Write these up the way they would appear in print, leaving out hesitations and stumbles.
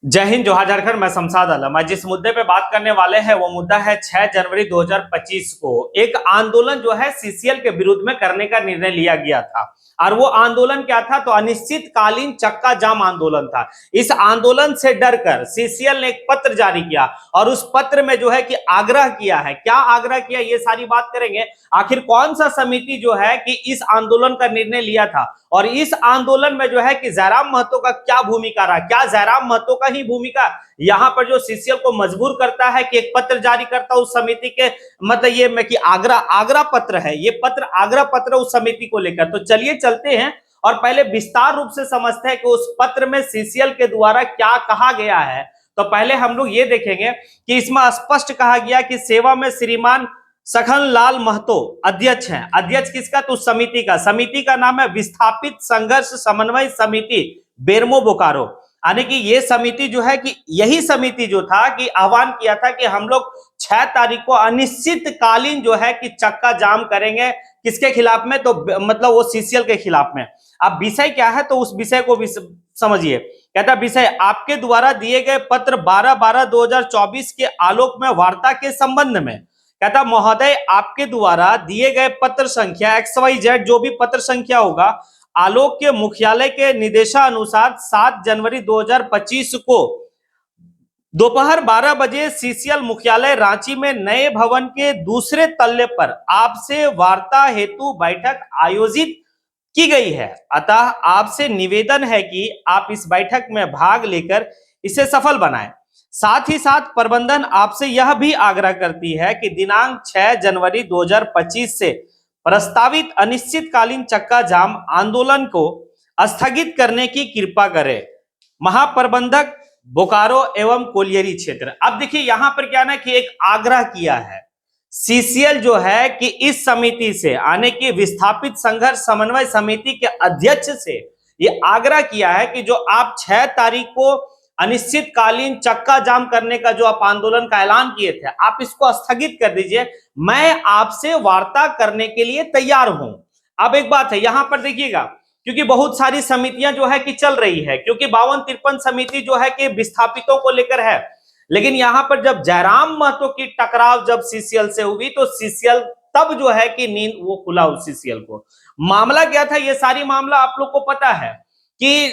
जय हिंद, जोहार झारखंड। मैं शमशाद आलम। आज जिस मुद्दे पे बात करने वाले हैं वो मुद्दा है 6 जनवरी 2025 को एक आंदोलन जो है सीसीएल के विरुद्ध में करने का निर्णय लिया गया था। और वो आंदोलन क्या था? तो अनिश्चितकालीन चक्का जाम आंदोलन था। इस आंदोलन से डरकर सीसीएल ने एक पत्र जारी किया और उस पत्र में जो है कि आग्रह किया है। क्या आग्रह किया, ये सारी बात करेंगे। आखिर कौन सा समिति जो है कि इस आंदोलन का निर्णय लिया था और इस आंदोलन में जो है कि जयराम महतो का क्या भूमिका रहा, क्या जयराम महतो का ही भूमिका यहां पर जो सीसीएल को मजबूर करता है कि एक पत्र जारी करता उस समिति के, मतलब ये में कि आग्रह पत्र है, ये पत्र आग्रह पत्र उस समिति को लेकर। तो चलिए चलते हैं और पहले विस्तार रूप से समझते हैं कि उस पत्र में सीसीएल के द्वारा क्या कहा गया है। तो पहले हम लोग ये देखेंगे कि इसमें स्पष्ट कहा गया कि सेवा में श्रीमान सखन लाल महतो अध्यक्ष हैं। अध्यक्ष किसका? तो समिति का नाम है विस्थापित संघर्ष समन्वय समिति बेरमो बोकारो। यानी कि ये समिति जो है कि यही समिति जो था कि आह्वान किया था कि हम लोग 6 तारीख को अनिश्चितकालीन जो है कि चक्का जाम करेंगे। किसके खिलाफ में? तो मतलब वो सीसीएल के खिलाफ में। अब विषय क्या है तो उस विषय को भी समझिए। कहता विषय आपके द्वारा दिए गए पत्र 12/12/2024 के आलोक में वार्ता के संबंध में। कहता महोदय, आपके द्वारा दिए गए पत्र संख्या XYZ जो भी पत्र संख्या होगा, आलोक के मुख्यालय के निर्देशानुसार 7 जनवरी 2025 को दोपहर 12 बजे सीसीएल मुख्यालय रांची में नए भवन के दूसरे तल्ले पर आपसे वार्ता हेतु बैठक आयोजित की गई है। अतः आपसे निवेदन है कि आप इस बैठक में भाग लेकर इसे सफल बनाएं। साथ ही साथ प्रबंधन आपसे यह भी आग्रह करती है कि दिनांक 6 जनवरी 2025 से प्रस्तावित अनिश्चितकालीन चक्का जाम आंदोलन को स्थगित करने की कृपा करें। महाप्रबंधक बोकारो एवं कोलियरी क्षेत्र। अब देखिए यहां पर क्या ना कि एक आग्रह किया है सीसीएल जो है कि इस समिति से आने की विस्थापित संघर्ष समन्वय समिति के अध्यक्ष से ये आग्रह किया है कि जो आप 6 तारीख को अनिश्चितकालीन चक्का जाम करने का जो आप आंदोलन का ऐलान किए थे, आप इसको स्थगित कर दीजिए। मैं आपसे वार्ता करने के लिए तैयार हूं। अब एक बात है यहां पर देखिएगा, क्योंकि बहुत सारी समितियां जो है कि चल रही है, क्योंकि 52-53 समिति जो है कि विस्थापितों को लेकर है। लेकिन यहां पर जब जयराम महतो की टकराव जब सीसीएल से हुई तो सीसीएल तब जो है कि नींद वो खुला उस सीसीएल को। मामला क्या था, ये सारी मामला आप लोग को पता है कि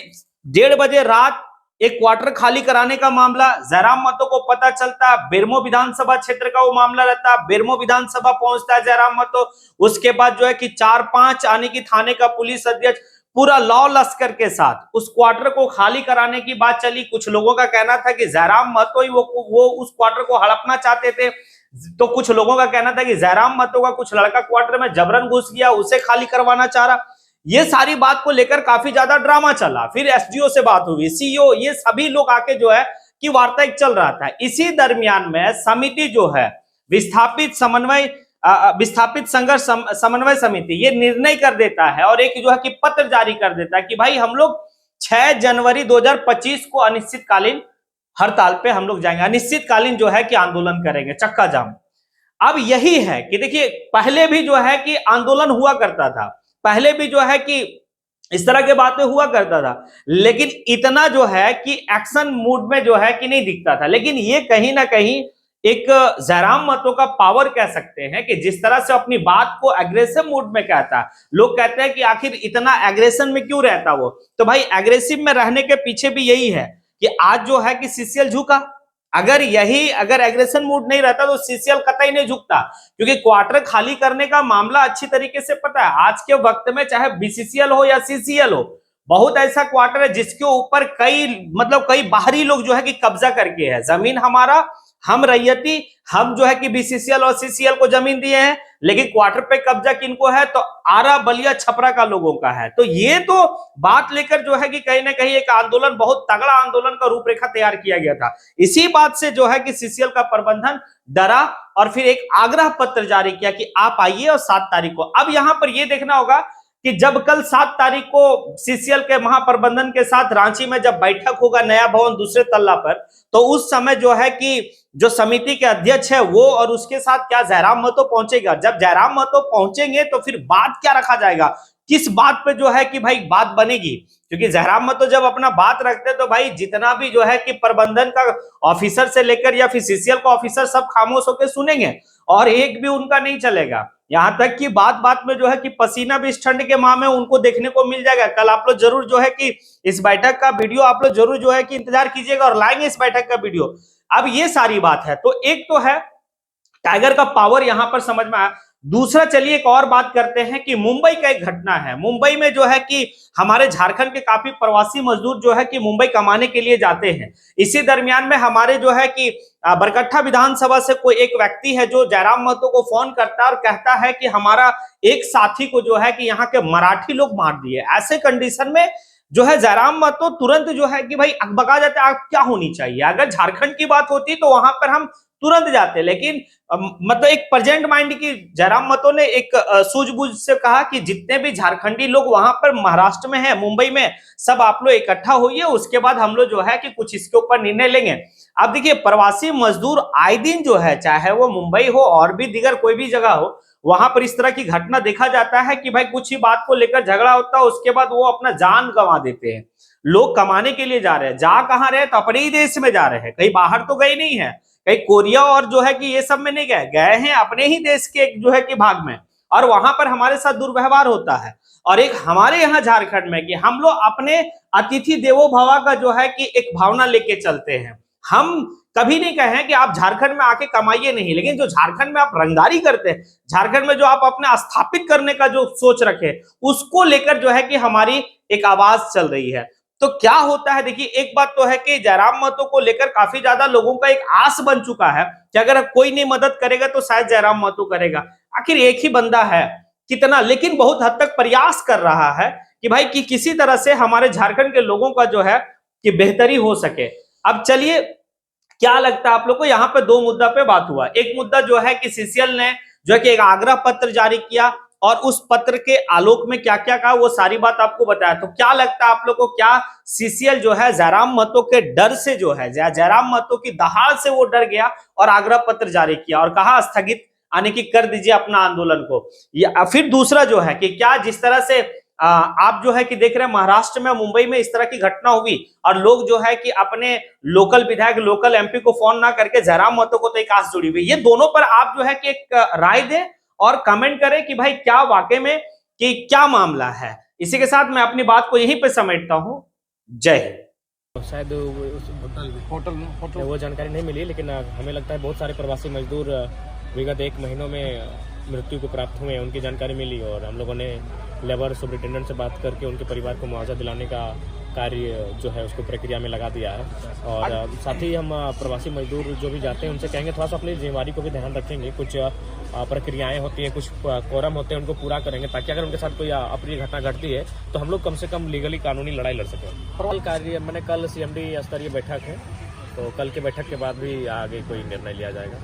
1:30 बजे रात एक क्वार्टर खाली कराने का मामला जयराम महतो को पता चलता, बेरमो विधानसभा क्षेत्र का वो मामला रहता, बेरमो विधानसभा पहुंचता है जयराम महतो। उसके बाद जो है कि 4-5 आने की थाने का पुलिस अध्यक्ष पूरा लॉ लश्कर के साथ उस क्वार्टर को खाली कराने की बात चली। कुछ लोगों का कहना था कि जयराम महतो ही वो उस क्वार्टर को हड़पना चाहते थे, तो कुछ लोगों का कहना था कि जयराम महतो का कुछ लड़का क्वार्टर में जबरन घुस गया, उसे खाली करवाना चाह रहा। ये सारी बात को लेकर काफी ज्यादा ड्रामा चला। फिर एसडीओ से बात हुई, सीईओ, ये सभी लोग आके जो है कि वार्ता एक चल रहा था। इसी दरमियान में समिति जो है विस्थापित संघर्ष समन्वय समिति ये निर्णय कर देता है और एक जो है कि पत्र जारी कर देता है कि भाई हम लोग 6 जनवरी 2025 को अनिश्चितकालीन हड़ताल पे हम लोग जाएंगे, अनिश्चितकालीन जो है कि आंदोलन करेंगे, चक्का जाम। अब यही है कि देखिए पहले भी जो है कि आंदोलन हुआ करता था, पहले भी जो है कि इस तरह के बातें हुआ करता था, लेकिन इतना जो है कि एक्शन मूड में जो है कि नहीं दिखता था। लेकिन ये कहीं ना कहीं एक जयराम महतो का पावर कह सकते हैं कि जिस तरह से अपनी बात को एग्रेसिव मूड में कहता है। लोग कहते हैं कि आखिर इतना एग्रेशन में क्यों रहता वो, तो भाई एग्रेसिव में रहने के पीछे भी यही है कि आज जो है कि सीसीएल झुका। अगर एग्रेशन मूड नहीं रहता तो सीसीएल कतई नहीं झुकता, क्योंकि क्वार्टर खाली करने का मामला अच्छी तरीके से पता है। आज के वक्त में चाहे बीसीसीएल हो या सीसीएल हो, बहुत ऐसा क्वार्टर है जिसके ऊपर कई बाहरी लोग जो है कि कब्जा करके है। जमीन हमारा, हम रैयती, हम जो है कि बीसीसीएल और सीसीएल को जमीन दिए हैं, लेकिन क्वार्टर पे कब्जा किनको है? तो आरा बलिया छपरा का लोगों का है। तो ये तो बात लेकर जो है कि कहीं ना कहीं एक आंदोलन, बहुत तगड़ा आंदोलन का रूपरेखा तैयार किया गया था। इसी बात से जो है कि सीसीएल का प्रबंधन डरा और फिर एक आग्रह पत्र जारी किया कि आप आइए और 7 तारीख को। अब यहां पर यह देखना होगा कि जब कल 7 तारीख को सीसीएल के महाप्रबंधन के साथ रांची में जब बैठक होगा नया भवन दूसरे तल्ला पर, तो उस समय जो है कि जो समिति के अध्यक्ष है वो और उसके साथ क्या जयराम महतो पहुंचेगा। जब जयराम महतो पहुंचेंगे तो फिर बात क्या रखा जाएगा, किस बात पे जो है कि भाई बात बनेगी, क्योंकि जयराम महतो जब अपना बात रखते तो भाई जितना भी जो है कि प्रबंधन का ऑफिसर से लेकर या फिर सीसीएल का ऑफिसर सब खामोश होकर सुनेंगे और एक भी उनका नहीं चलेगा। यहां तक कि बात बात में जो है कि पसीना भी इस ठंड के माह में उनको देखने को मिल जाएगा। कल आप लोग जरूर जो है कि इस बैठक का वीडियो आप लोग जरूर जो है कि इंतजार कीजिएगा और लाएंगे इस बैठक का वीडियो। अब ये सारी बात है, तो एक तो है टाइगर का पावर यहां पर समझ में आया। दूसरा चलिए एक और बात करते हैं कि मुंबई का एक घटना है। मुंबई में जो है कि हमारे झारखंड के काफी प्रवासी मजदूर जो है कि मुंबई कमाने के लिए जाते हैं। इसी दरमियान में हमारे जो है कि बरकट्ठा विधानसभा से कोई एक व्यक्ति है जो जयराम महतो को फोन करता है और कहता है कि हमारा एक साथी को जो है कि यहाँ के मराठी लोग मार दिए। ऐसे कंडीशन में जो है जयराम महतो तुरंत जो है कि भाई अकबका जाते आप क्या होनी चाहिए। अगर झारखंड की बात होती तो वहां पर हम तुरंत जाते, लेकिन मतलब एक प्रेजेंट माइंड की जयराम महतो ने एक सूझबूझ से कहा कि जितने भी झारखंडी लोग वहां पर महाराष्ट्र में है, मुंबई में, सब आप लोग इकट्ठा होइए, उसके बाद हम लोग जो है कि कुछ इसके ऊपर निर्णय लेंगे। अब देखिए प्रवासी मजदूर आए दिन जो है, चाहे वो मुंबई हो और भी दीगर कोई भी जगह हो, वहां पर इस तरह की घटना देखा जाता है कि भाई कुछ ही बात को लेकर झगड़ा होता है, उसके बाद वो अपना जान गंवा देते हैं। लोग कमाने के लिए जा रहे हैं, जा कहां रहे, तो अपने ही देश में जा रहे हैं, कहीं बाहर तो गए नहीं है, कहीं कोरिया और जो है कि ये सब में नहीं गए, गए हैं अपने ही देश के जो है कि भाग में, और वहां पर हमारे साथ दुर्व्यवहार होता है। और एक हमारे यहाँ झारखंड में कि हम लोग अपने अतिथि देवो भव का जो है कि एक भावना लेके चलते हैं। हम कभी नहीं कहें कि आप झारखंड में आके कमाइए नहीं, लेकिन जो झारखंड में आप रंगदारी करते हैं, झारखंड में जो आप अपने स्थापित करने का जो सोच रखे, उसको लेकर जो है कि हमारी एक आवाज चल रही है। तो क्या होता है, देखिए एक बात तो है कि जयराम महतो को लेकर काफी ज्यादा लोगों का एक आस बन चुका है कि अगर कोई नहीं मदद करेगा तो शायद जयराम महतो करेगा। आखिर एक ही बंदा है, कितना, लेकिन बहुत हद तक प्रयास कर रहा है कि भाई कि किसी तरह से हमारे झारखंड के लोगों का जो है कि बेहतरी हो सके। अब चलिए क्या लगता है आप लोग को, यहाँ पे दो मुद्दा पे बात हुआ। एक मुद्दा जो है कि सीसीएल ने जो है कि एक आग्रह पत्र जारी किया और उस पत्र के आलोक में क्या क्या कहा वो सारी बात आपको बताया। तो क्या लगता है आप लोग को, क्या सीसीएल जो है जयराम महतो के डर से जो है, जयराम महतो की दहाड़ से वो डर गया और आग्रह पत्र जारी किया और कहा स्थगित आने की कर दीजिए अपना आंदोलन को। या फिर दूसरा जो है कि क्या जिस तरह से आप जो है कि देख रहे हैं महाराष्ट्र में, मुंबई में इस तरह की घटना हुई और लोग जो है कि अपने लोकल विधायक, लोकल एमपी को फोन ना करके जयराम महतो को तो एक आस जुड़ी हुई। ये दोनों पर आप जो है कि एक राय दें और कमेंट करें कि भाई क्या वाकई में कि क्या मामला है। इसी के साथ मैं अपनी बात को यहीं पे समेटता हूं। जय हिंद। शायद होटल वो जानकारी नहीं मिली, लेकिन हमें लगता है बहुत सारे प्रवासी मजदूर विगत 1 महीनों में मृत्यु को प्राप्त हुए हैं, उनकी जानकारी मिली और हम लोगों ने लेबर सुपरिटेंडेंट से बात करके उनके परिवार को मुआवजा दिलाने का कार्य जो है उसको प्रक्रिया में लगा दिया है। और साथ ही हम प्रवासी मजदूर जो भी जाते हैं उनसे कहेंगे थोड़ा सा अपनी जिम्मेदारी को भी ध्यान रखेंगे। कुछ प्रक्रियाएं होती हैं, कुछ कोरम होते हैं, उनको पूरा करेंगे ताकि अगर उनके साथ कोई अप्रिय घटना घटती है तो हम लोग कम से कम लीगली कानूनी लड़ाई लड़ सकें। कार्य मैंने कल CMD स्तरीय बैठक है, तो कल की बैठक के बाद भी आगे कोई निर्णय लिया जाएगा।